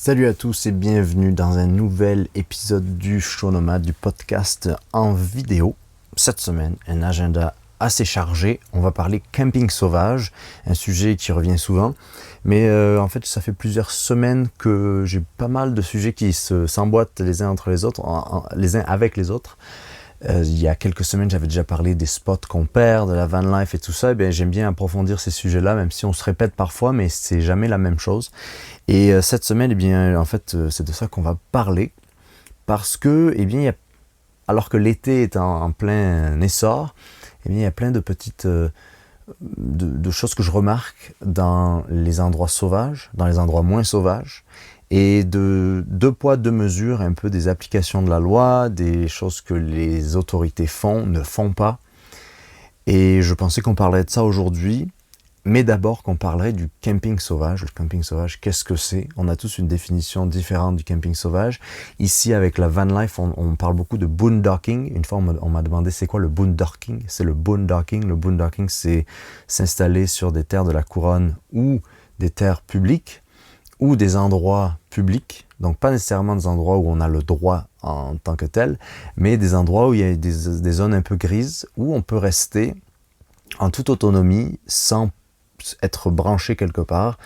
Salut à tous et bienvenue dans un nouvel épisode du Show Nomade, du podcast en vidéo. Cette semaine, un agenda assez chargé. On va parler camping sauvage, un sujet qui revient souvent. Mais en fait, ça fait plusieurs semaines que j'ai pas mal de sujets qui s'emboîtent les uns entre les autres, les uns avec les autres. Il y a quelques semaines, j'avais déjà parlé des spots qu'on perd, de la van life et tout ça. Et j'aime bien approfondir ces sujets-là, même si on se répète parfois, mais c'est jamais la même chose. Et cette semaine, c'est de ça qu'on va parler. Parce que, alors que l'été est en plein essor, il y a plein de petites de choses que je remarque dans les endroits sauvages, dans les endroits moins sauvages, et de deux poids, deux mesures, un peu des applications de la loi, des choses que les autorités font, ne font pas. Et je pensais qu'on parlerait de ça aujourd'hui, mais d'abord qu'on parlerait du camping sauvage. Le camping sauvage, qu'est-ce que c'est? On a tous une définition différente du camping sauvage. Ici, avec la van life, on parle beaucoup de boondocking. Une fois, on m'a demandé c'est quoi le boondocking? C'est le boondocking. Le boondocking, c'est s'installer sur des terres de la couronne ou des terres publiques ou des endroits publics. Donc, pas nécessairement des endroits où on a le droit en tant que tel, mais des endroits où il y a des zones un peu grises où on peut rester en toute autonomie sans être branché quelque part,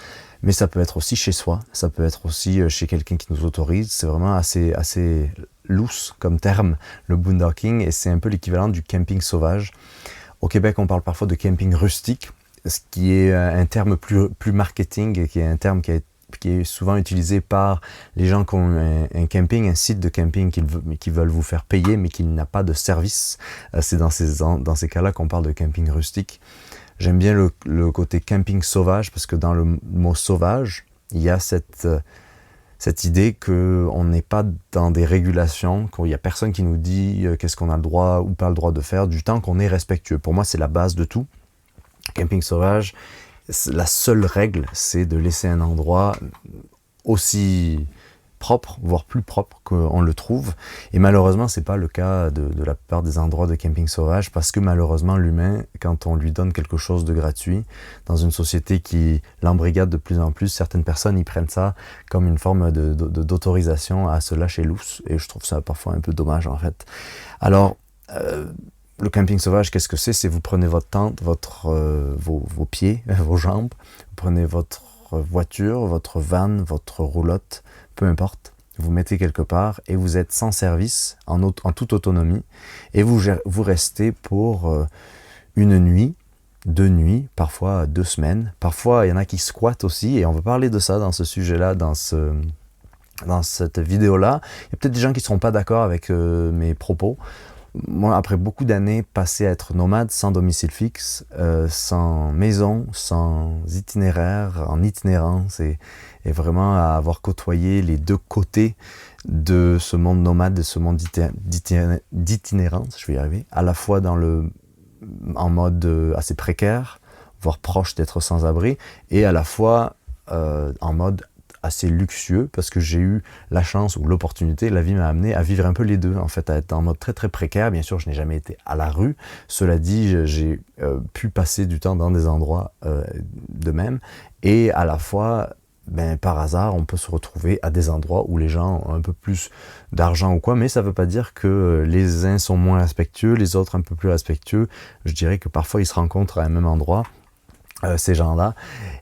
mais ça peut être aussi chez soi, ça peut être aussi chez quelqu'un qui nous autorise. C'est vraiment assez loose comme terme, le boondocking, et c'est un peu l'équivalent du camping sauvage. Au Québec, on parle parfois de camping rustique, ce qui est un terme plus marketing, et qui est un terme qui est souvent utilisé par les gens qui ont un camping, un site de camping qui veulent vous faire payer, mais qui n'a pas de service. C'est dans ces cas-là qu'on parle de camping rustique. J'aime bien le côté camping sauvage, parce que dans le mot sauvage, il y a cette idée qu'on n'est pas dans des régulations, qu'il n'y a personne qui nous dit qu'est-ce qu'on a le droit ou pas le droit de faire, du temps qu'on est respectueux. Pour moi, c'est la base de tout. Camping sauvage, la seule règle, c'est de laisser un endroit aussi propre, voire plus propre qu'on le trouve. Et malheureusement, c'est pas le cas de la plupart des endroits de camping sauvage, parce que malheureusement, l'humain, quand on lui donne quelque chose de gratuit, dans une société qui l'embrigade de plus en plus, certaines personnes y prennent ça comme une forme d'autorisation à se lâcher lousse. Et je trouve ça parfois un peu dommage, en fait. Alors, le camping sauvage, qu'est-ce que c'est? C'est vous prenez votre tente, vos pieds, vos jambes, vous prenez votre voiture, votre van, votre roulotte, peu importe, vous mettez quelque part et vous êtes sans service, en toute autonomie, et vous restez pour une nuit, 2 nuits, parfois 2 semaines. Parfois, il y en a qui squattent aussi, et on va parler de ça dans ce sujet-là, dans cette vidéo-là. Il y a peut-être des gens qui ne seront pas d'accord avec mes propos. Moi, après beaucoup d'années passées à être nomade, sans domicile fixe, sans maison, sans itinéraire, en itinérance, et vraiment à avoir côtoyé les deux côtés de ce monde nomade, de ce monde d'itinérance, je vais y arriver, à la fois en mode assez précaire, voire proche d'être sans abri, et à la fois en mode assez luxueux, parce que j'ai eu la chance ou l'opportunité, la vie m'a amené à vivre un peu les deux, en fait, à être en mode très très précaire. Bien sûr, je n'ai jamais été à la rue. Cela dit, j'ai pu passer du temps dans des endroits de même, et à la fois, par hasard, on peut se retrouver à des endroits où les gens ont un peu plus d'argent ou quoi, mais ça ne veut pas dire que les uns sont moins respectueux, les autres un peu plus respectueux. Je dirais que parfois ils se rencontrent à un même endroit, ces gens-là.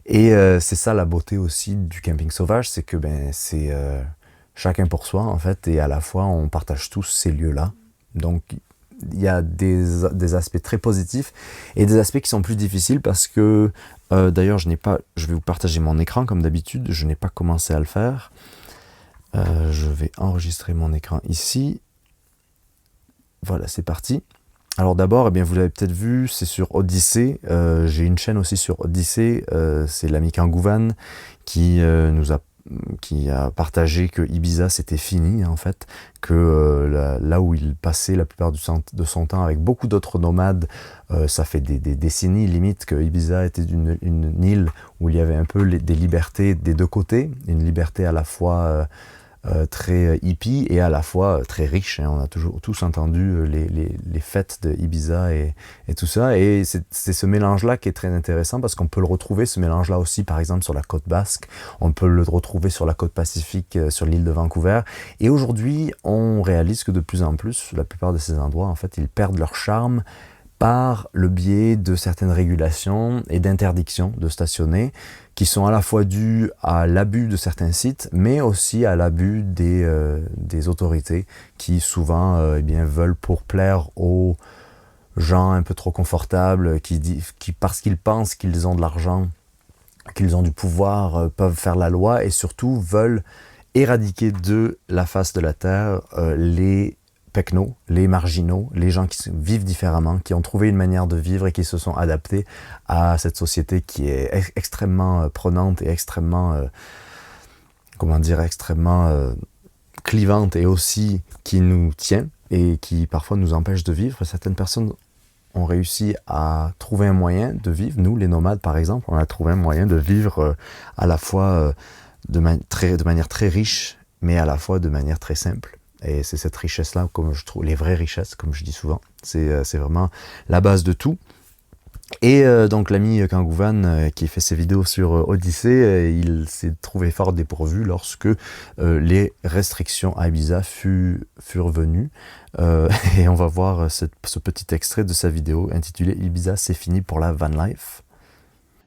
Et c'est ça la beauté aussi du camping sauvage, c'est que c'est chacun pour soi, en fait, et à la fois on partage tous ces lieux-là. Donc il y a des aspects très positifs et des aspects qui sont plus difficiles, parce que d'ailleurs je vais vous partager mon écran comme d'habitude, je n'ai pas commencé à le faire. Je vais enregistrer mon écran ici. Voilà, c'est parti. Alors d'abord, vous l'avez peut-être vu, c'est sur Odyssée. J'ai une chaîne aussi sur Odyssée. C'est l'ami Kangouvan qui a partagé que Ibiza c'était fini, en fait, que là où il passait la plupart de son temps avec beaucoup d'autres nomades, ça fait des décennies limite que Ibiza était une île où il y avait un peu des libertés des deux côtés, une liberté à la fois très hippie et à la fois très riche. Hein. On a toujours tous entendu les fêtes de Ibiza et tout ça. Et c'est ce mélange-là qui est très intéressant parce qu'on peut le retrouver, ce mélange-là aussi, par exemple, sur la côte basque. On peut le retrouver sur la côte pacifique, sur l'île de Vancouver. Et aujourd'hui, on réalise que de plus en plus, la plupart de ces endroits, en fait, ils perdent leur charme par le biais de certaines régulations et d'interdictions de stationner qui sont à la fois dues à l'abus de certains sites, mais aussi à l'abus des autorités qui souvent eh bien, veulent pour plaire aux gens un peu trop confortables, qui parce qu'ils pensent qu'ils ont de l'argent, qu'ils ont du pouvoir, peuvent faire la loi et surtout veulent éradiquer de la face de la Terre les pecnos, les marginaux, les gens qui vivent différemment, qui ont trouvé une manière de vivre et qui se sont adaptés à cette société qui est extrêmement prenante et extrêmement, extrêmement clivante et aussi qui nous tient et qui parfois nous empêche de vivre. Certaines personnes ont réussi à trouver un moyen de vivre. Nous, les nomades par exemple, on a trouvé un moyen de vivre à la fois de manière très riche, mais à la fois de manière très simple. Et c'est cette richesse-là, comme je trouve, les vraies richesses, comme je dis souvent, c'est vraiment la base de tout. Et donc l'ami Kangouvan qui fait ses vidéos sur Odyssée, il s'est trouvé fort dépourvu lorsque les restrictions à Ibiza furent venues. Et on va voir ce petit extrait de sa vidéo intitulée « Ibiza, c'est fini pour la van life ».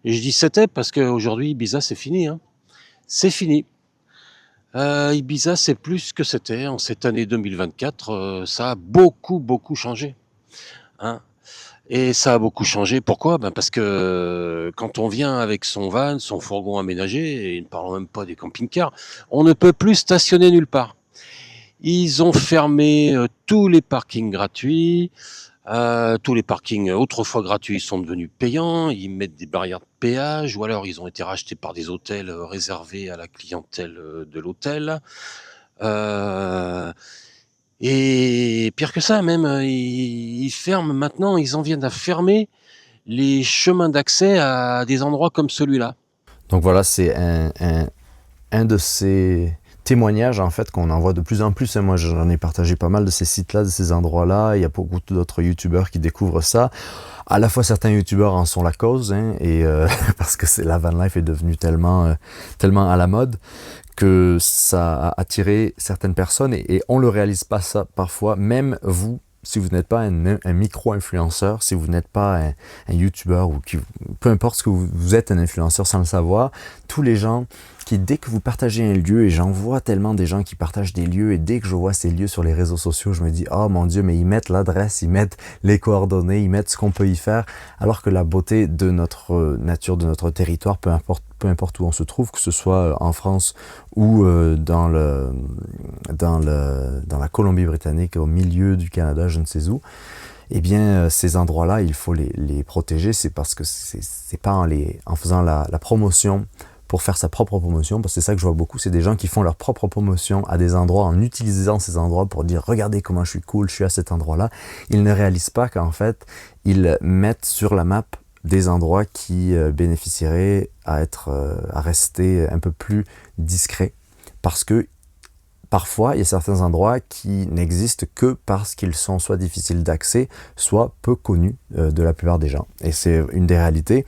Et je dis c'était parce qu'aujourd'hui Ibiza c'est fini, hein. C'est fini. Ibiza c'est plus ce que c'était en cette année 2024. Ça a beaucoup changé, hein. Et ça a beaucoup changé. Pourquoi ? Parce que quand on vient avec son van, son fourgon aménagé, et ne parlons même pas des camping-cars, on ne peut plus stationner nulle part. Ils ont fermé tous les parkings gratuits. Tous les parkings autrefois gratuits sont devenus payants. Ils mettent des barrières de péage, ou alors ils ont été rachetés par des hôtels réservés à la clientèle de l'hôtel. Et pire que ça, même, ils ferment maintenant, ils en viennent à fermer les chemins d'accès à des endroits comme celui-là. Donc voilà, c'est un de ces témoignages en fait qu'on en voit de plus en plus. Moi, j'en ai partagé pas mal de ces sites-là, de ces endroits-là. Il y a beaucoup d'autres youtubeurs qui découvrent ça. À la fois, certains youtubeurs en sont la cause, hein, et parce que la van life est devenue tellement à la mode que ça a attiré certaines personnes et on le réalise pas ça parfois. Même vous, si vous n'êtes pas un micro-influenceur, si vous n'êtes pas un youtubeur ou peu importe ce que vous êtes un influenceur sans le savoir, tous les gens qui, dès que vous partagez un lieu, et j'en vois tellement des gens qui partagent des lieux, et dès que je vois ces lieux sur les réseaux sociaux, je me dis, oh mon Dieu, mais ils mettent l'adresse, ils mettent les coordonnées, ils mettent ce qu'on peut y faire, alors que la beauté de notre nature, de notre territoire, peu importe où on se trouve, que ce soit en France ou dans la Colombie-Britannique, au milieu du Canada, je ne sais où, eh bien, ces endroits-là, il faut les protéger. C'est parce que c'est pas en faisant la promotion pour faire sa propre promotion, parce que c'est ça que je vois beaucoup, c'est des gens qui font leur propre promotion à des endroits en utilisant ces endroits pour dire « Regardez comment je suis cool, je suis à cet endroit-là ». Ils ne réalisent pas qu'en fait, ils mettent sur la map des endroits qui bénéficieraient à rester un peu plus discrets, parce que parfois, il y a certains endroits qui n'existent que parce qu'ils sont soit difficiles d'accès, soit peu connus de la plupart des gens. Et c'est une des réalités.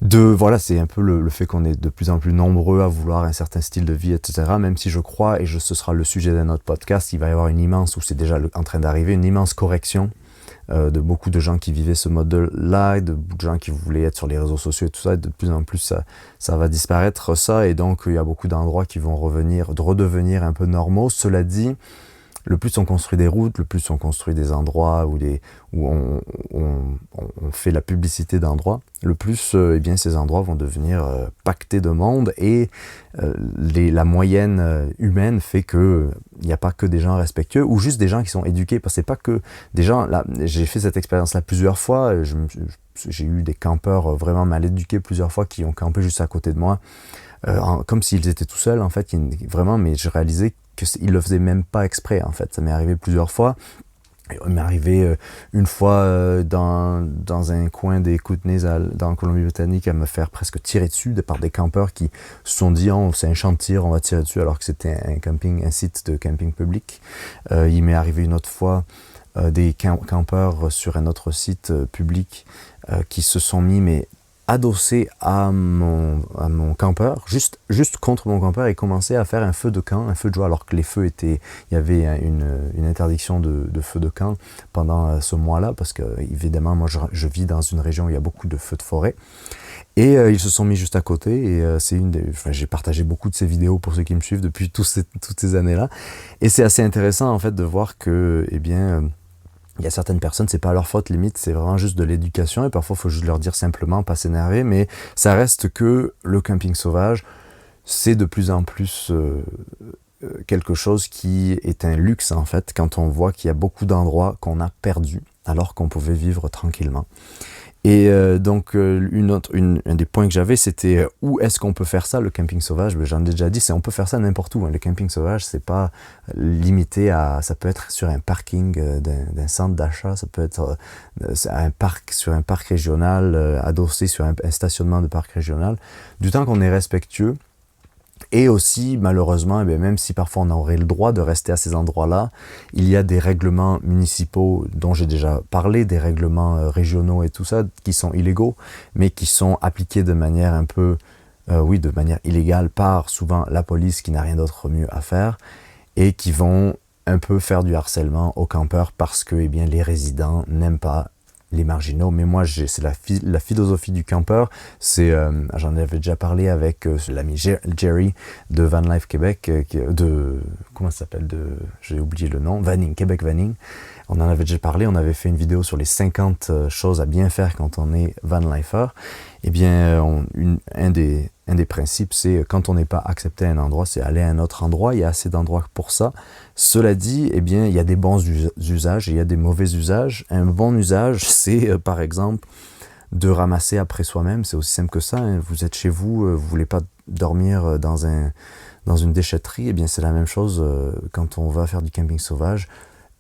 Voilà, c'est un peu le fait qu'on est de plus en plus nombreux à vouloir un certain style de vie, etc. Même si je crois, et ce sera le sujet d'un autre podcast, il va y avoir ou c'est déjà en train d'arriver, une immense correction de beaucoup de gens qui vivaient ce mode-là, de beaucoup de gens qui voulaient être sur les réseaux sociaux et tout ça, et de plus en plus ça va disparaître ça, et donc il y a beaucoup d'endroits qui vont redevenir un peu normaux. Cela dit, le plus on construit des routes, le plus on construit des endroits où on fait la publicité d'endroits, le plus eh bien, ces endroits vont devenir pactés de monde, et la moyenne humaine fait que il n'y a pas que des gens respectueux ou juste des gens qui sont éduqués, parce que c'est pas que des gens là. J'ai fait cette expérience-là plusieurs fois. J'ai eu des campeurs vraiment mal éduqués plusieurs fois qui ont campé juste à côté de moi, comme s'ils étaient tout seuls en fait, vraiment, mais je réalisais qu'ils le faisaient même pas exprès en fait. Ça m'est arrivé plusieurs fois. Il m'est arrivé une fois dans un coin des Kootenays dans la Colombie-Britannique à me faire presque tirer dessus par des campeurs qui se sont dit oh, c'est un champ de tir, on va tirer dessus alors que c'était un site de camping public. Il m'est arrivé une autre fois des campeurs sur un autre site public qui se sont mis mais adossé à mon campeur, juste contre mon campeur, et commençait à faire un feu de camp, un feu de joie, alors que les feux étaient, il y avait une interdiction de feu de camp pendant ce mois-là, parce que évidemment, moi je vis dans une région où il y a beaucoup de feux de forêt, et ils se sont mis juste à côté, et j'ai partagé beaucoup de ces vidéos pour ceux qui me suivent depuis toutes ces années-là, et c'est assez intéressant en fait de voir que, eh bien, il y a certaines personnes, c'est pas leur faute limite, c'est vraiment juste de l'éducation et parfois il faut juste leur dire simplement, pas s'énerver, mais ça reste que le camping sauvage, c'est de plus en plus quelque chose qui est un luxe en fait, quand on voit qu'il y a beaucoup d'endroits qu'on a perdus alors qu'on pouvait vivre tranquillement. Et donc un des points que j'avais, c'était où est-ce qu'on peut faire ça, le camping sauvage. J'en ai déjà dit, on peut faire ça n'importe où. Le camping sauvage, c'est pas limité à, ça peut être sur un parking d'un centre d'achat, ça peut être sur un parc régional, adossé sur un stationnement de parc régional, du temps qu'on est respectueux. Et aussi, malheureusement, eh bien, même si parfois on aurait le droit de rester à ces endroits-là, il y a des règlements municipaux dont j'ai déjà parlé, des règlements régionaux et tout ça, qui sont illégaux, mais qui sont appliqués de manière un peu, de manière illégale par souvent la police qui n'a rien d'autre mieux à faire, et qui vont un peu faire du harcèlement aux campeurs parce que eh bien, les résidents n'aiment pas les marginaux. Mais moi, c'est la philosophie du campeur. J'en avais déjà parlé avec l'ami Jerry de Van Life Québec, comment ça s'appelle, j'ai oublié le nom, Québec Vanning. On en avait déjà parlé, on avait fait une vidéo sur les 50 choses à bien faire quand on est van lifer. Eh bien, un des principes, c'est quand on n'est pas accepté à un endroit, c'est aller à un autre endroit. Il y a assez d'endroits pour ça. Cela dit, eh bien, il y a des bons usages et il y a des mauvais usages. Un bon usage, c'est par exemple de ramasser après soi-même. C'est aussi simple que ça. Hein. Vous êtes chez vous, vous voulez pas dormir dans une déchetterie. Eh bien, c'est la même chose quand on va faire du camping sauvage.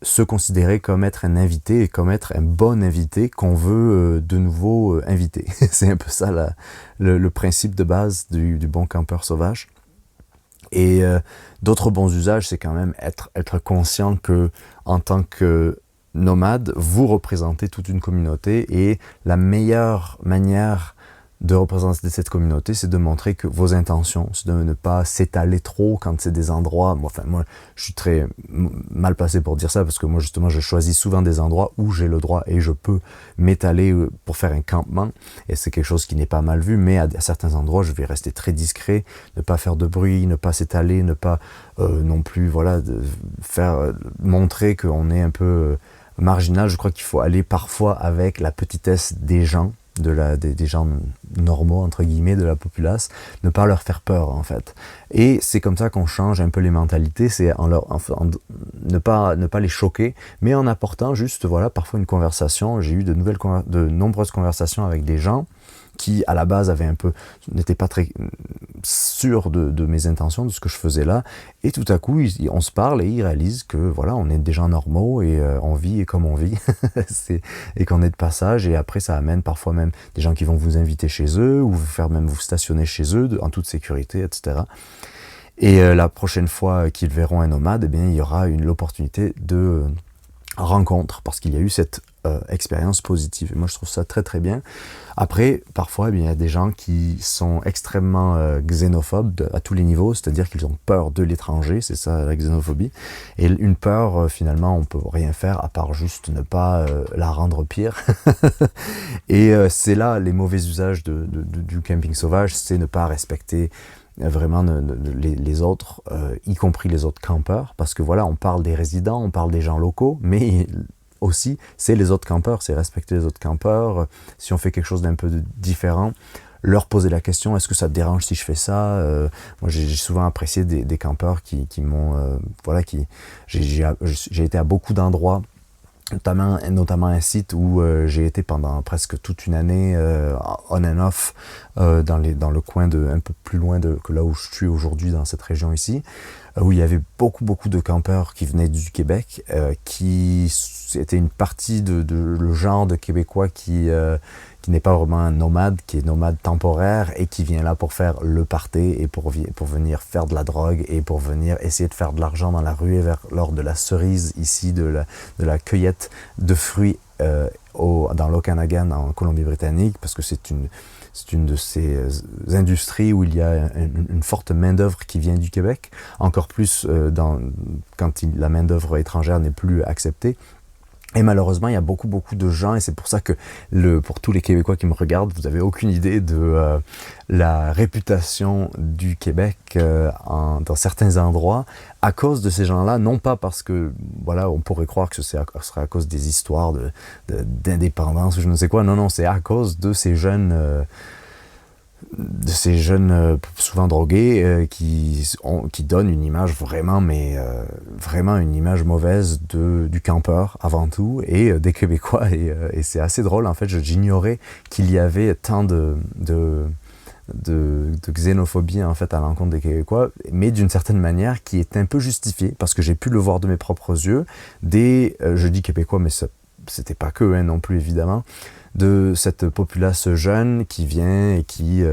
Se considérer comme être un invité et comme être un bon invité qu'on veut de nouveau inviter. C'est un peu ça le principe de base du bon campeur sauvage. Et d'autres bons usages, c'est quand même être conscient que en tant que nomade, vous représentez toute une communauté et la meilleure manière de représenter cette communauté, c'est de montrer que vos intentions, c'est de ne pas s'étaler trop quand c'est des endroits. Moi, je suis très mal placé pour dire ça parce que moi, justement, je choisis souvent des endroits où j'ai le droit et je peux m'étaler pour faire un campement. Et c'est quelque chose qui n'est pas mal vu, mais à certains endroits, je vais rester très discret, ne pas faire de bruit, ne pas s'étaler, ne pas non plus, montrer qu'on est un peu marginal. Je crois qu'il faut aller parfois avec la petitesse des gens. Des gens normaux, entre guillemets, de la populace, ne pas leur faire peur, en fait. Et c'est comme ça qu'on change un peu les mentalités, c'est ne pas les choquer, mais en apportant juste, parfois une conversation. J'ai eu de nombreuses conversations avec des gens qui, à la base, n'étaient pas très sûrs de mes intentions, de ce que je faisais là, et tout à coup, on se parle et ils réalisent que, on est des gens normaux et on vit comme on vit, et qu'on est de passage, et après, ça amène parfois même des gens qui vont vous inviter chez eux, ou vous stationner chez eux, en toute sécurité, etc. Et la prochaine fois qu'ils verront un nomade, eh bien, il y aura l'opportunité de rencontre, parce qu'il y a eu cette expérience positive. Et moi, je trouve ça très très bien. Après, parfois, il y a des gens qui sont extrêmement xénophobes à tous les niveaux, c'est-à-dire qu'ils ont peur de l'étranger, c'est ça la xénophobie. Et une peur, finalement, on peut rien faire à part juste ne pas la rendre pire. Et c'est là les mauvais usages du camping sauvage, c'est ne pas respecter vraiment les autres, y compris les autres campeurs, parce que on parle des résidents, on parle des gens locaux, mais aussi c'est les autres campeurs, c'est respecter les autres campeurs. Si on fait quelque chose d'un peu différent, leur poser la question, est-ce que ça te dérange si je fais ça? Moi j'ai souvent apprécié des campeurs qui m'ont j'ai été à beaucoup d'endroits notamment un site où j'ai été pendant presque toute une année on and off dans le coin un peu plus loin que là où je suis aujourd'hui dans cette région ici, où il y avait beaucoup de campeurs qui venaient du Québec, qui étaient une partie de le genre de Québécois qui n'est pas vraiment un nomade, qui est nomade temporaire et qui vient là pour faire le party et pour venir faire de la drogue et pour venir essayer de faire de l'argent dans la rue lors de la cerise ici, de la cueillette de fruits dans l'Okanagan en Colombie-Britannique, parce que c'est une de ces industries où il y a une forte main-d'œuvre qui vient du Québec, encore plus quand la main-d'œuvre étrangère n'est plus acceptée. Et malheureusement, il y a beaucoup de gens, et c'est pour ça que pour tous les Québécois qui me regardent, vous n'avez aucune idée de la réputation du Québec dans certains endroits, à cause de ces gens-là, non pas parce que, voilà, on pourrait croire que ce serait à cause des histoires d'indépendance ou je ne sais quoi, non, c'est à cause de ces jeunes souvent drogués qui donnent une image vraiment une image mauvaise du campeur avant tout et des Québécois et c'est assez drôle en fait. J'ignorais qu'il y avait tant de xénophobie en fait à l'encontre des Québécois, mais d'une certaine manière qui est un peu justifiée parce que j'ai pu le voir de mes propres yeux. Je dis Québécois, mais c'était pas que non plus évidemment, de cette populace jeune qui vient et qui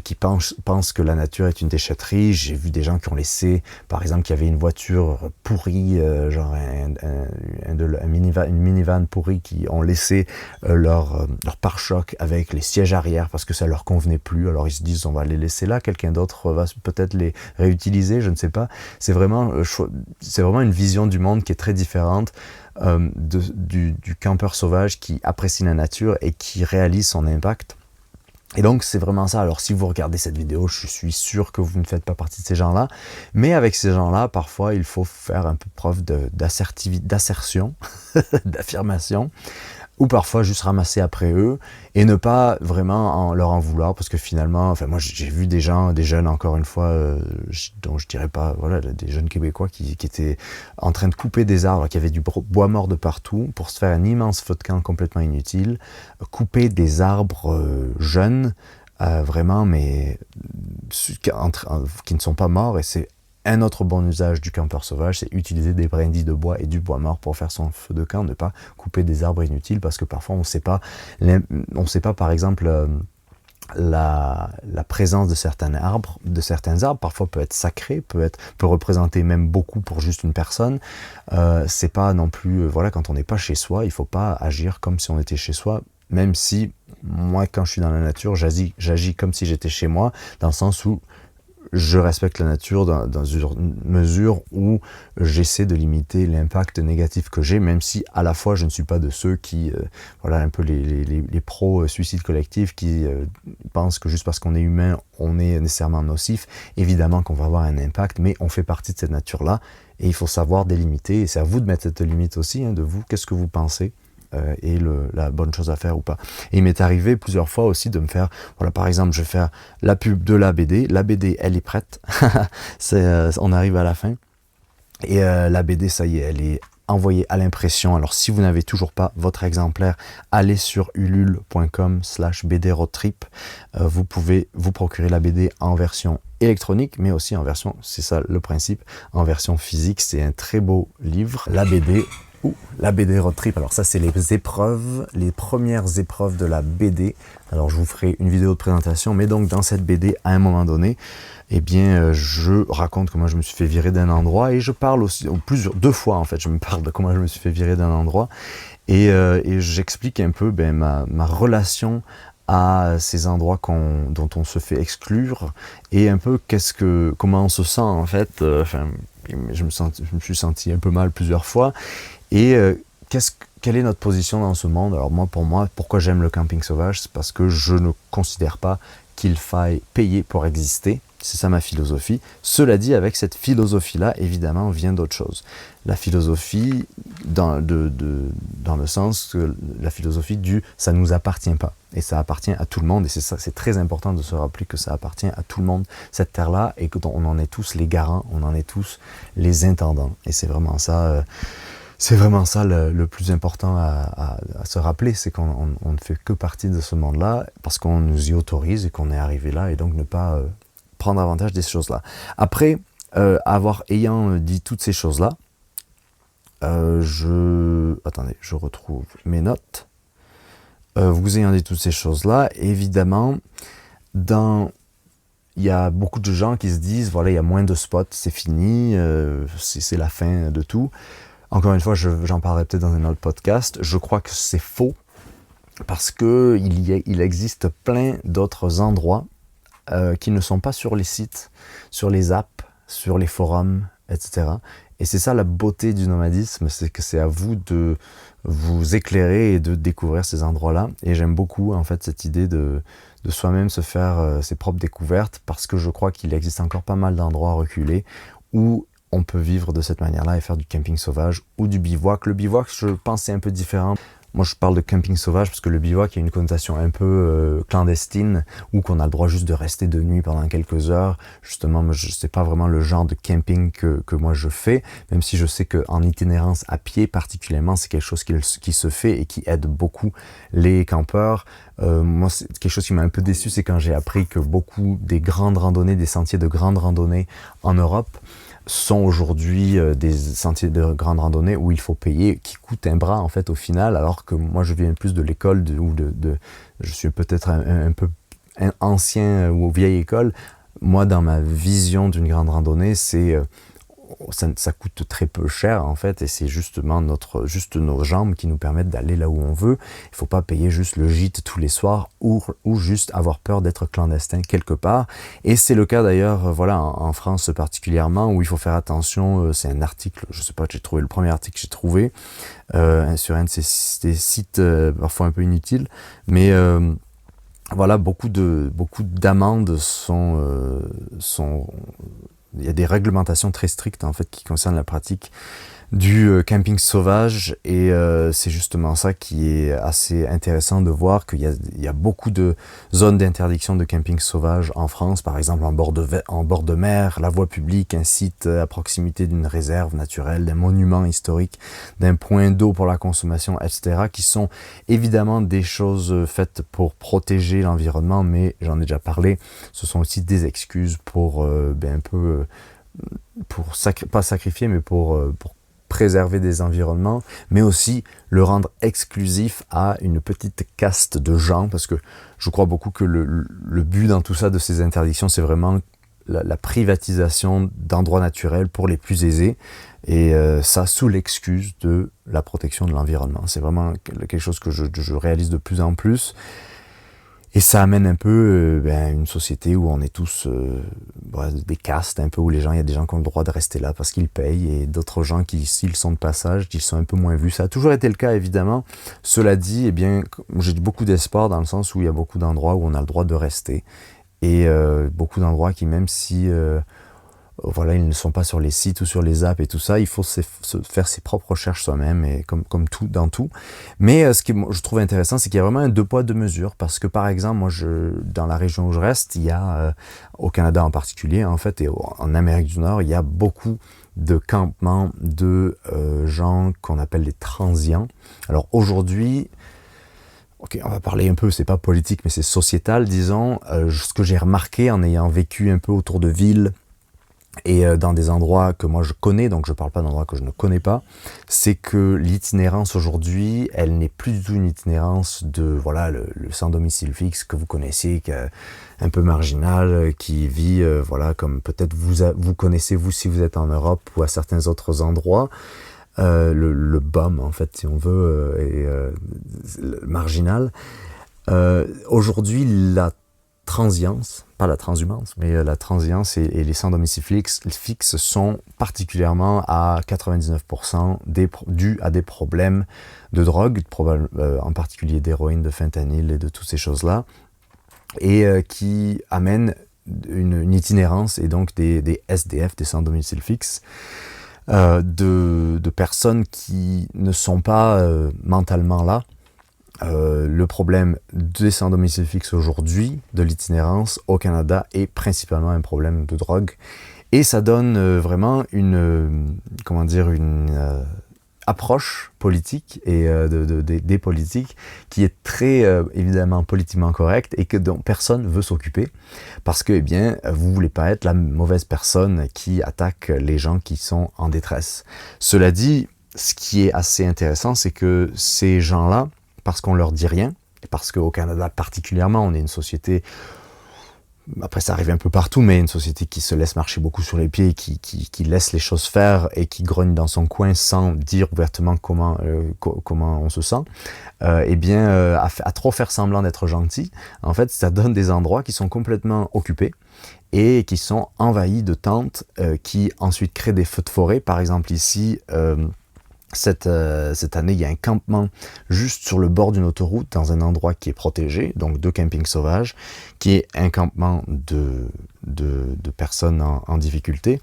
qui pense que la nature est une déchetterie. J'ai vu des gens qui ont laissé, par exemple, qu'il y avait une voiture pourrie, genre une minivan pourrie, qui ont laissé leur pare-choc avec les sièges arrière parce que ça leur convenait plus. Alors ils se disent on va les laisser là, quelqu'un d'autre va peut-être les réutiliser, je ne sais pas. C'est vraiment une vision du monde qui est très différente du campeur sauvage qui apprécie la nature et qui réalise son impact. Et donc c'est vraiment ça. Alors si vous regardez cette vidéo, je suis sûr que vous ne faites pas partie de ces gens-là, mais avec ces gens-là, parfois il faut faire un peu preuve d'assertion, d'affirmation, ou parfois juste ramasser après eux et ne pas vraiment leur en vouloir, parce que finalement, enfin moi j'ai vu des jeunes encore une fois, dont je dirais pas, voilà, des jeunes Québécois qui étaient en train de couper des arbres, qui avaient du bois mort de partout pour se faire un immense feu de camp complètement inutile, couper des arbres jeunes, vraiment, mais qui ne sont pas morts, et c'est un autre bon usage du campeur sauvage, c'est utiliser des brindilles de bois et du bois mort pour faire son feu de camp, ne pas couper des arbres inutiles, parce que parfois on ne sait pas par exemple la présence de certains arbres parfois peut être sacré, peut représenter même beaucoup pour juste une personne. C'est pas non plus, quand on n'est pas chez soi, il faut pas agir comme si on était chez soi, même si moi quand je suis dans la nature, j'agis comme si j'étais chez moi, dans le sens où je respecte la nature dans une mesure où j'essaie de limiter l'impact négatif que j'ai, même si à la fois je ne suis pas de ceux qui, un peu les pro-suicide collectif qui pensent que juste parce qu'on est humain, on est nécessairement nocif. Évidemment qu'on va avoir un impact, mais on fait partie de cette nature-là et il faut savoir délimiter, et c'est à vous de mettre cette limite aussi, de vous, qu'est-ce que vous pensez et la bonne chose à faire ou pas. Et il m'est arrivé plusieurs fois aussi de me faire, par exemple, je vais faire la pub de la BD elle est prête, on arrive à la fin, et la BD, ça y est, elle est envoyée à l'impression. Alors si vous n'avez toujours pas votre exemplaire, allez sur ulule.com/BDroadtrip, vous pouvez vous procurer la BD en version électronique, mais aussi en version, c'est ça le principe, en version physique. C'est un très beau livre, la BD Road Trip. Alors ça, c'est les premières épreuves de la BD. Alors je vous ferai une vidéo de présentation, mais donc dans cette BD, à un moment donné, je raconte comment je me suis fait virer d'un endroit, et je parle aussi, deux fois en fait, je me parle de comment je me suis fait virer d'un endroit, et j'explique un peu ma relation à ces endroits dont on se fait exclure, et un peu comment on se sent en fait. Je me suis senti un peu mal plusieurs fois. Et quelle est notre position dans ce monde? Alors pour moi, pourquoi j'aime le camping sauvage? C'est parce que je ne considère pas qu'il faille payer pour exister. C'est ça ma philosophie. Cela dit, avec cette philosophie-là, évidemment, vient d'autres choses. La philosophie, dans le sens que la philosophie ça ne nous appartient pas. Et ça appartient à tout le monde. Et c'est très important de se rappeler que ça appartient à tout le monde, cette terre-là, et qu'on en est tous les garants, on en est tous les intendants. Et c'est vraiment ça. C'est vraiment ça le plus important à se rappeler, c'est qu'on ne fait que partie de ce monde-là parce qu'on nous y autorise et qu'on est arrivé là, et donc ne pas prendre avantage des choses-là. Après, ayant dit toutes ces choses-là, attendez, je retrouve mes notes. Vous ayant dit toutes ces choses-là, évidemment, il y a beaucoup de gens qui se disent, voilà, il y a moins de spots, c'est fini, c'est la fin de tout. Encore une fois, j'en parlerai peut-être dans un autre podcast. Je crois que c'est faux parce que il existe plein d'autres endroits qui ne sont pas sur les sites, sur les apps, sur les forums, etc. Et c'est ça la beauté du nomadisme, c'est que c'est à vous de vous éclairer et de découvrir ces endroits-là. Et j'aime beaucoup en fait cette idée de soi-même se faire ses propres découvertes, parce que je crois qu'il existe encore pas mal d'endroits reculés où on peut vivre de cette manière-là et faire du camping sauvage ou du bivouac. Le bivouac, je pense, c'est un peu différent. Moi, je parle de camping sauvage parce que le bivouac a une connotation un peu clandestine, ou qu'on a le droit juste de rester de nuit pendant quelques heures. Justement, c'est pas vraiment le genre de camping que moi je fais, même si je sais qu'en itinérance à pied particulièrement, c'est quelque chose qui se fait et qui aide beaucoup les campeurs. Moi, c'est quelque chose qui m'a un peu déçu, c'est quand j'ai appris que beaucoup des grandes randonnées, des sentiers de grande randonnée en Europe, sont aujourd'hui des sentiers de grande randonnée où il faut payer, qui coûtent un bras en fait au final, alors que moi je viens plus de l'école je suis peut-être un peu ancien ou vieille école. Moi, dans ma vision d'une grande randonnée, ça coûte très peu cher en fait, et c'est justement juste nos jambes qui nous permettent d'aller là où on veut. Il faut pas payer juste le gîte tous les soirs ou juste avoir peur d'être clandestin quelque part. Et c'est le cas d'ailleurs, voilà, en France particulièrement, où il faut faire attention. C'est un article, je sais pas, j'ai trouvé le premier article que j'ai trouvé sur un de ces sites parfois un peu inutiles, mais voilà, beaucoup d'amendes sont il y a des réglementations très strictes en fait qui concernent la pratique du camping sauvage, et c'est justement ça qui est assez intéressant de voir qu'il y a beaucoup de zones d'interdiction de camping sauvage en France, par exemple en bord de mer, la voie publique, un site à proximité d'une réserve naturelle, d'un monument historique, d'un point d'eau pour la consommation, etc., qui sont évidemment des choses faites pour protéger l'environnement, mais j'en ai déjà parlé, ce sont aussi des excuses pour un peu pas sacrifier, mais pour préserver des environnements, mais aussi le rendre exclusif à une petite caste de gens, parce que je crois beaucoup que le but dans tout ça de ces interdictions, c'est vraiment la privatisation d'endroits naturels pour les plus aisés, et ça sous l'excuse de la protection de l'environnement. C'est vraiment quelque chose que je réalise de plus en plus. Et ça amène un peu une société où on est tous des castes, un peu où il y a des gens qui ont le droit de rester là parce qu'ils payent, et d'autres gens qui, s'ils sont de passage, qui sont un peu moins vus. Ça a toujours été le cas, évidemment. Cela dit, j'ai beaucoup d'espoir dans le sens où il y a beaucoup d'endroits où on a le droit de rester, et beaucoup d'endroits qui, même si ils ne sont pas sur les sites ou sur les apps et tout ça, il faut faire ses propres recherches soi-même, et comme tout dans tout. Mais ce que je trouve intéressant, c'est qu'il y a vraiment un deux poids deux mesures, parce que par exemple, moi, dans la région où je reste, il y a au Canada en particulier, en fait, et en Amérique du Nord, il y a beaucoup de campements de gens qu'on appelle les transients. Alors aujourd'hui, ok, on va parler un peu, c'est pas politique, mais c'est sociétal, disons. Ce que j'ai remarqué en ayant vécu un peu autour de villes, et dans des endroits que moi je connais, donc je parle pas d'endroits que je ne connais pas, c'est que l'itinérance aujourd'hui, elle n'est plus du tout une itinérance de le sans domicile fixe que vous connaissez, qui est un peu marginal, qui vit comme peut-être vous connaissez vous si vous êtes en Europe ou à certains autres endroits. Le bum en fait, si on veut, est marginal. Aujourd'hui, la transience, pas la transhumance, mais la transience et les sans domicile fixe sont particulièrement à 99% dus à des problèmes de drogue, en particulier d'héroïne, de fentanyl et de toutes ces choses-là, et qui amènent une itinérance, et donc des SDF, des sans domicile fixe, de personnes qui ne sont pas mentalement là. Le problème des sans domicile fixe aujourd'hui, de l'itinérance au Canada, est principalement un problème de drogue, et ça donne vraiment approche politique et des politiques qui est très évidemment politiquement correcte et dont personne veut s'occuper parce que vous voulez pas être la mauvaise personne qui attaque les gens qui sont en détresse. Cela dit, ce qui est assez intéressant, c'est que ces gens-là, parce qu'on leur dit rien, et parce qu'au Canada particulièrement, on est une société, après ça arrive un peu partout, mais une société qui se laisse marcher beaucoup sur les pieds, qui laisse les choses faire et qui grogne dans son coin sans dire ouvertement comment on se sent, à trop faire semblant d'être gentil, en fait ça donne des endroits qui sont complètement occupés et qui sont envahis de tentes qui ensuite créent des feux de forêt. Par exemple ici, cette année, il y a un campement juste sur le bord d'une autoroute dans un endroit qui est protégé, donc de camping sauvage, qui est un campement de personnes en difficulté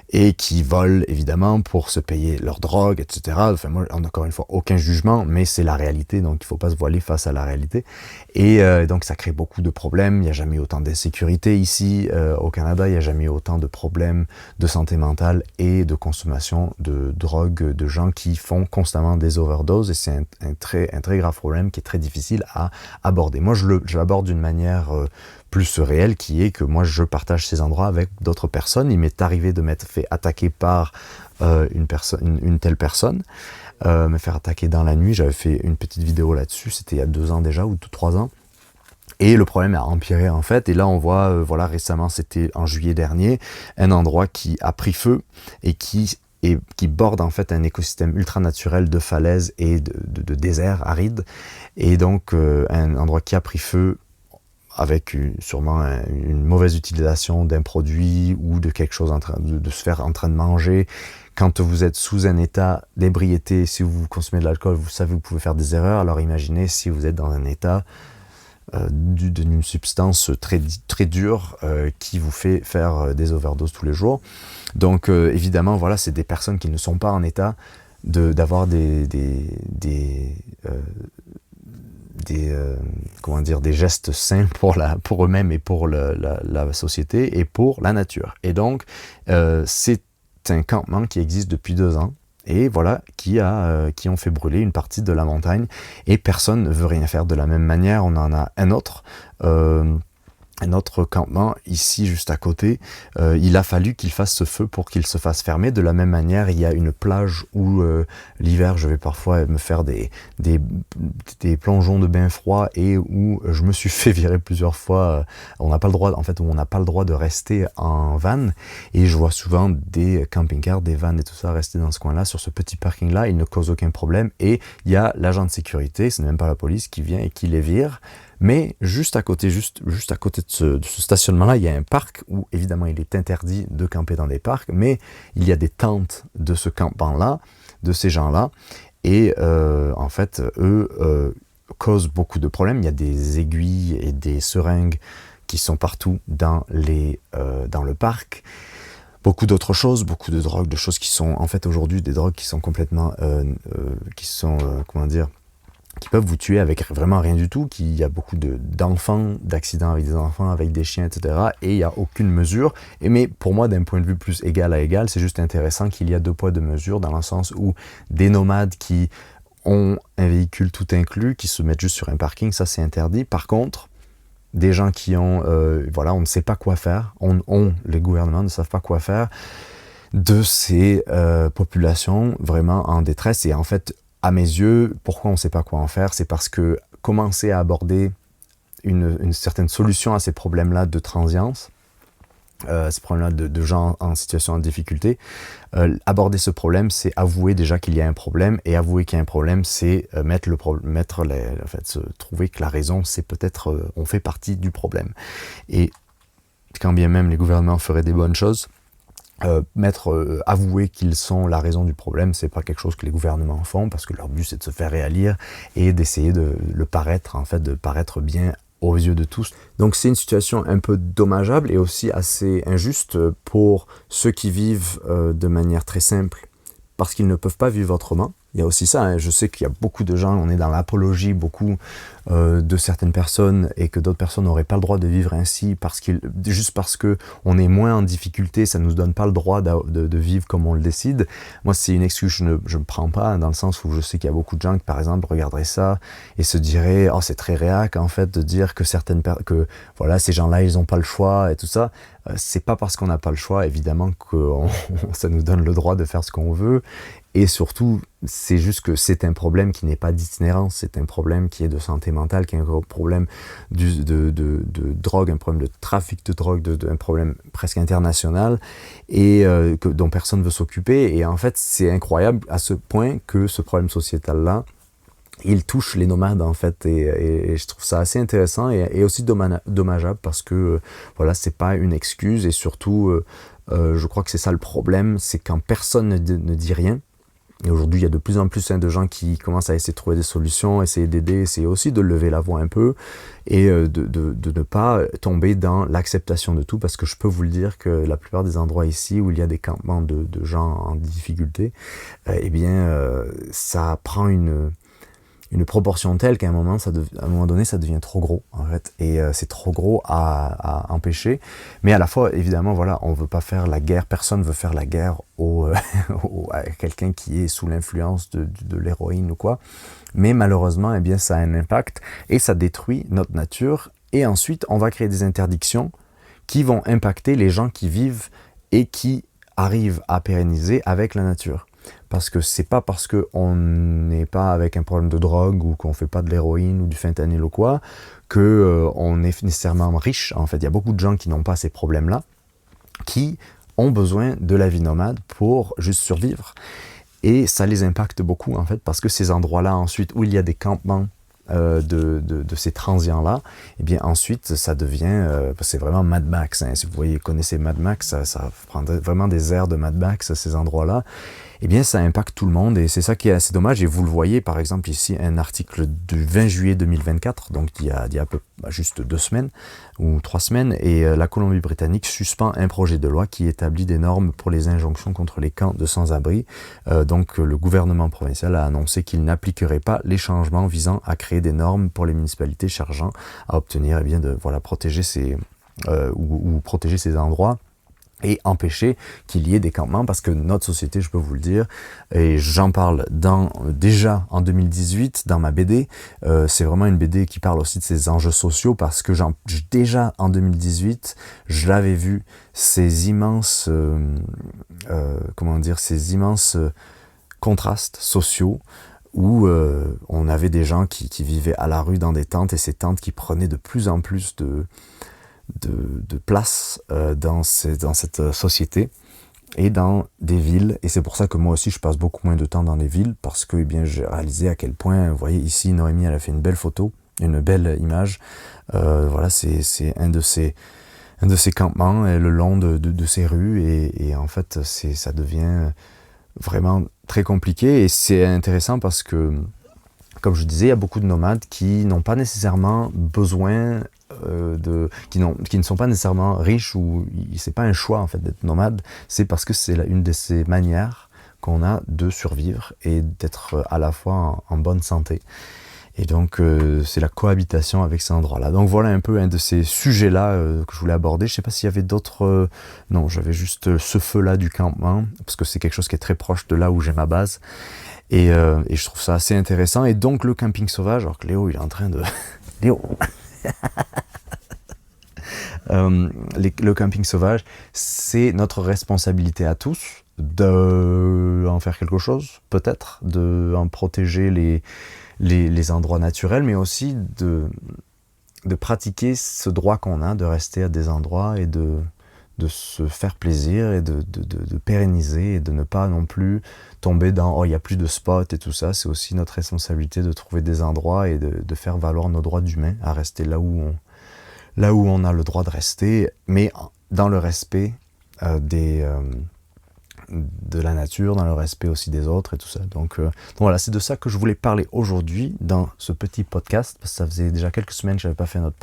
et qui volent évidemment pour se payer leur drogue, etc. Enfin, moi, encore une fois, aucun jugement, mais c'est la réalité, donc il ne faut pas se voiler face à la réalité. Et donc ça crée beaucoup de problèmes. Il n'y a jamais eu autant d'insécurité ici au Canada, il n'y a jamais eu autant de problèmes de santé mentale et de consommation de drogue de gens qui font constamment des overdoses, et c'est un très grave problème qui est très difficile à aborder. Moi, je l'aborde d'une manière plus réelle, qui est que moi, je partage ces endroits avec d'autres personnes. Il m'est arrivé de m'être fait attaquer par une telle personne, me faire attaquer dans la nuit. J'avais fait une petite vidéo là-dessus, c'était il y a 2 ans déjà, ou 3 ans. Et le problème a empiré en fait, et là on voit, récemment, c'était en juillet dernier, un endroit qui a pris feu et qui borde en fait un écosystème ultra naturel de falaises et de désert aride, et donc un endroit qui a pris feu avec sûrement une mauvaise utilisation d'un produit ou de quelque chose de se faire en train de manger. Quand vous êtes sous un état d'ébriété, si vous consommez de l'alcool, vous savez que vous pouvez faire des erreurs, alors imaginez si vous êtes dans un état d'une substance très dure qui vous fait faire des overdoses tous les jours. Donc évidemment, voilà, c'est des personnes qui ne sont pas en état d'avoir des gestes sains pour eux-mêmes et pour la société et pour la nature. Et donc c'est un campement qui existe depuis 2 ans. Et voilà, qui ont fait brûler une partie de la montagne, et personne ne veut rien faire de la même manière. On en a un autre campement ici juste à côté. Il a fallu qu'il fasse ce feu pour qu'il se fasse fermer. De la même manière, il y a une plage où l'hiver je vais parfois me faire des plongeons de bain froid, et où je me suis fait virer plusieurs fois. On n'a pas le droit, en fait, où on n'a pas le droit de rester en van, et je vois souvent des camping-cars, des vannes et tout ça rester dans ce coin-là, sur ce petit parking-là. Ils ne causent aucun problème, et il y a l'agent de sécurité, ce n'est même pas la police, qui vient et qui les vire. Mais juste à côté de ce stationnement-là, il y a un parc où évidemment il est interdit de camper dans des parcs, mais il y a des tentes de ce campement-là, de ces gens-là, et en fait, eux causent beaucoup de problèmes. Il y a des aiguilles et des seringues qui sont partout dans le parc. Beaucoup d'autres choses, beaucoup de drogues, de choses qui sont en fait aujourd'hui des drogues qui sont complètement, qui peuvent vous tuer avec vraiment rien du tout, qu'il y a beaucoup d'enfants, d'accidents avec des enfants, avec des chiens, etc. Et il n'y a aucune mesure. Mais pour moi, d'un point de vue plus égal à égal, c'est juste intéressant qu'il y a 2 poids 2 mesures, dans le sens où des nomades qui ont un véhicule tout inclus, qui se mettent juste sur un parking, ça c'est interdit. Par contre, des gens qui ont, on ne sait pas quoi faire, les gouvernements ne savent pas quoi faire de ces populations vraiment en détresse. Et en fait, à mes yeux, pourquoi on ne sait pas quoi en faire? C'est parce que commencer à aborder une certaine solution à ces problèmes-là de transience, ces problèmes-là de gens en situation de difficulté, aborder ce problème, c'est avouer déjà qu'il y a un problème, et avouer qu'il y a un problème, c'est trouver que la raison, c'est peut-être, on fait partie du problème. Et quand bien même les gouvernements feraient des bonnes choses, avouer qu'ils sont la raison du problème, c'est pas quelque chose que les gouvernements font, parce que leur but c'est de se faire réélire et d'essayer de paraître bien aux yeux de tous. Donc c'est une situation un peu dommageable et aussi assez injuste pour ceux qui vivent de manière très simple, parce qu'ils ne peuvent pas vivre autrement. Il y a aussi ça, hein. Je sais qu'il y a beaucoup de gens, on est dans l'apologie, beaucoup de certaines personnes, et que d'autres personnes n'auraient pas le droit de vivre ainsi, juste parce que on est moins en difficulté, ça ne nous donne pas le droit de vivre comme on le décide. Moi, c'est une excuse que je ne prends pas, dans le sens où je sais qu'il y a beaucoup de gens qui, par exemple, regarderaient ça et se diraient « Oh, c'est très réac, en fait, de dire que que voilà, ces gens-là, ils n'ont pas le choix, et tout ça. » C'est pas parce qu'on n'a pas le choix, évidemment, que ça nous donne le droit de faire ce qu'on veut. Et surtout, c'est juste que c'est un problème qui n'est pas d'itinérance, c'est un problème qui est de santé mentale, qui est un problème de drogue, un problème de trafic de drogue, un problème presque international, et dont personne ne veut s'occuper. Et en fait, c'est incroyable à ce point que ce problème sociétal-là, il touche les nomades, en fait, et je trouve ça assez intéressant et aussi dommageable, parce que voilà, c'est pas une excuse, et surtout, je crois que c'est ça le problème, c'est quand personne ne dit rien. Et aujourd'hui, il y a de plus en plus de gens qui commencent à essayer de trouver des solutions, essayer d'aider, essayer aussi de lever la voix un peu, et de ne pas tomber dans l'acceptation de tout, parce que je peux vous le dire que la plupart des endroits ici où il y a des campements de gens en difficulté, eh bien, ça prend une proportion telle qu'à un moment donné, ça devient trop gros, en fait, et c'est trop gros à empêcher. Mais à la fois, évidemment, voilà, on veut pas faire la guerre, personne veut faire la guerre à quelqu'un qui est sous l'influence de l'héroïne ou quoi. Mais malheureusement, eh bien, ça a un impact, et ça détruit notre nature, et ensuite, on va créer des interdictions qui vont impacter les gens qui vivent et qui arrivent à pérenniser avec la nature. Parce que c'est pas parce qu'on n'est pas avec un problème de drogue, ou qu'on fait pas de l'héroïne ou du fentanyl ou quoi, qu'on est nécessairement riche. En fait, il y a beaucoup de gens qui n'ont pas ces problèmes-là, qui ont besoin de la vie nomade pour juste survivre. Et ça les impacte beaucoup, en fait, parce que ces endroits-là, ensuite, où il y a des campements de ces transients-là, et bien ensuite ça devient, c'est vraiment Mad Max, hein. Si vous connaissez Mad Max, ça prend vraiment des airs de Mad Max, ces endroits-là. Eh bien, ça impacte tout le monde, et c'est ça qui est assez dommage. Et vous le voyez, par exemple, ici, un article du 20 juillet 2024, donc il y a juste 2 semaines ou 3 semaines, et la Colombie-Britannique suspend un projet de loi qui établit des normes pour les injonctions contre les camps de sans-abri. Donc, le gouvernement provincial a annoncé qu'il n'appliquerait pas les changements visant à créer des normes pour les municipalités cherchant à obtenir, eh bien, protéger protéger ces endroits, et empêcher qu'il y ait des campements, parce que notre société, je peux vous le dire, et j'en parle déjà en 2018 dans ma BD, c'est vraiment une BD qui parle aussi de ces enjeux sociaux, parce que déjà en 2018, je l'avais vu, ces immenses contrastes sociaux, où on avait des gens qui vivaient à la rue dans des tentes, et ces tentes qui prenaient de plus en plus de place dans cette société et dans des villes. Et c'est pour ça que moi aussi je passe beaucoup moins de temps dans les villes, parce que j'ai réalisé à quel point, vous voyez ici, Noémie, elle a fait une belle photo, une belle image. Voilà, c'est un de ces campements le long de ces rues, et en fait ça devient vraiment très compliqué. Et c'est intéressant parce que, comme je disais, il y a beaucoup de nomades qui n'ont pas nécessairement besoin qui ne sont pas nécessairement riches, ou c'est pas un choix, en fait, d'être nomade, c'est parce que c'est une de ces manières qu'on a de survivre et d'être à la fois en bonne santé. Et donc c'est la cohabitation avec ces endroits-là. Donc voilà un peu un de ces sujets-là que je voulais aborder. Je sais pas s'il y avait d'autres... non, j'avais juste ce feu-là du campement, parce que c'est quelque chose qui est très proche de là où j'ai ma base. Et je trouve ça assez intéressant. Et donc le camping sauvage, alors que Léo, il est en train de... Léo le camping sauvage, c'est notre responsabilité à tous d'en faire quelque chose, peut-être, d'en protéger les endroits naturels, mais aussi de pratiquer ce droit qu'on a de rester à des endroits et de se faire plaisir, et de pérenniser, et de ne pas non plus tomber dans « oh, il n'y a plus de spots » et tout ça. C'est aussi notre responsabilité de trouver des endroits et de faire valoir nos droits d'humain à rester là où on a le droit de rester, mais dans le respect de la nature, dans le respect aussi des autres et tout ça. Donc voilà, c'est de ça que je voulais parler aujourd'hui dans ce petit podcast, parce que ça faisait déjà quelques semaines que je n'avais pas fait notre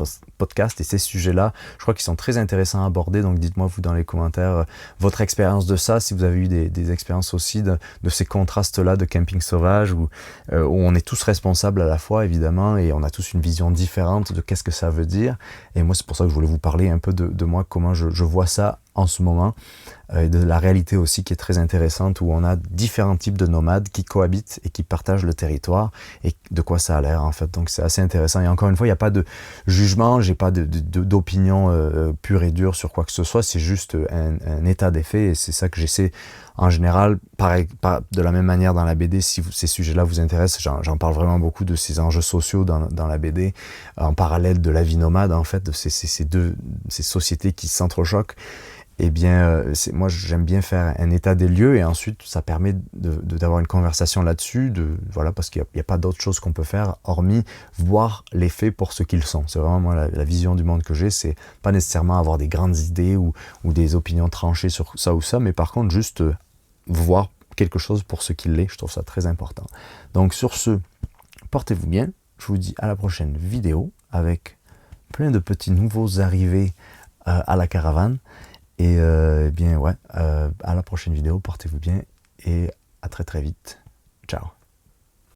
podcast et ces sujets-là, je crois qu'ils sont très intéressants à aborder. Donc dites-moi vous dans les commentaires votre expérience de ça, si vous avez eu des expériences aussi de ces contrastes-là de camping sauvage où on est tous responsables à la fois évidemment et on a tous une vision différente de qu'est-ce que ça veut dire. Et moi c'est pour ça que je voulais vous parler un peu de moi, comment je vois ça en ce moment, et de la réalité aussi qui est très intéressante où on a différents types de nomades qui cohabitent et qui partagent le territoire et de quoi ça a l'air en fait. Donc c'est assez intéressant et encore une fois il n'y a pas de jugement, j'ai pas d'opinion pure et dure sur quoi que ce soit, c'est juste un état des faits et c'est ça que j'essaie en général, pareil, de la même manière dans la BD, si ces sujets-là vous intéressent, j'en parle vraiment beaucoup de ces enjeux sociaux dans la BD, en parallèle de la vie nomade en fait, de ces sociétés qui s'entrechoquent. Eh bien, moi j'aime bien faire un état des lieux et ensuite ça permet d'avoir une conversation là-dessus, voilà, parce qu'il n'y a pas d'autre chose qu'on peut faire hormis voir les faits pour ce qu'ils sont. C'est vraiment moi la vision du monde que j'ai, c'est pas nécessairement avoir des grandes idées ou des opinions tranchées sur ça ou ça, mais par contre juste voir quelque chose pour ce qu'il est. Je trouve ça très important. Donc sur ce, portez-vous bien. Je vous dis à la prochaine vidéo avec plein de petits nouveaux arrivés à la caravane. Et bien ouais, à la prochaine vidéo, portez-vous bien et à très très vite. Ciao.